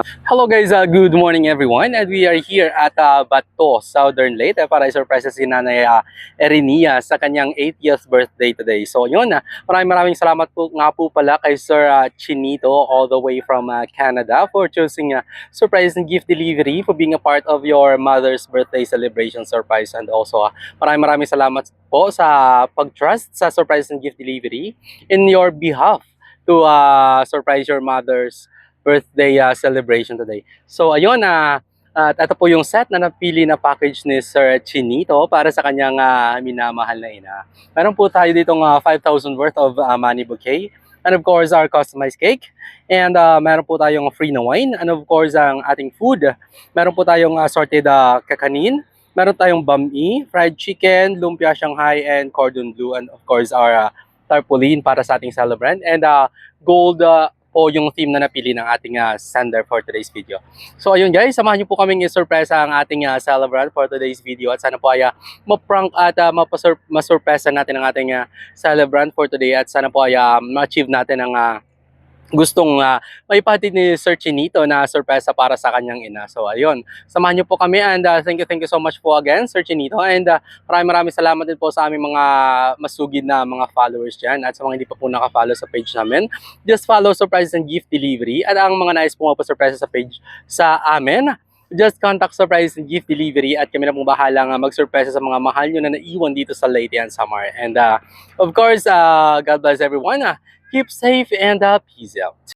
Hello guys, good morning everyone, and we are here at Bato, Southern Leyte para i-surprise si Nanay Erinia sa kanyang 80th birthday today. So yun, maraming salamat po nga po pala kay Sir Chinito all the way from Canada for choosing surprise and gift delivery, for being a part of your mother's birthday celebration surprise, and also maraming salamat po sa pag-trust sa surprise and gift delivery in your behalf to surprise your mother's birthday celebration today. So ayun, at ito po yung set na napili na package ni Sir Chinito para sa kanyang minamahal na ina. Meron po tayo ditong 5,000 worth of money bouquet, and of course our customized cake, and meron po tayong free na wine, and of course ang ating food. Meron po tayong assorted kakanin, meron tayong bami, fried chicken, lumpia Shanghai, and cordon bleu, and of course our tarpaulin para sa ating celebrant, and gold po yung theme na napili ng ating sender for today's video. So ayun guys, samahan niyo po kaming i-surprise ang ating celebrant for today's video, at sana po ay ma-prank at masurpresa natin ang ating celebrant for today, at sana po ay ma-achieve natin ang gustong maipahatid ni Sir Chinito na sorpresa para sa kanyang ina. So ayun, samahan niyo po kami, and thank you so much po again Sir Chinito, and maraming salamat din po sa aming mga masugid na mga followers dyan, at sa mga hindi pa po nakafollow sa page namin, just follow Surprise and Gift Delivery, at ang mga nais po mapasurpresa sa page sa amin, just contact Surprise and Gift Delivery, at kami na pong bahalang magsurpresa sa mga mahal nyo na naiwan dito sa Leyte and Samar. And of course, God bless everyone. Keep safe and peace out.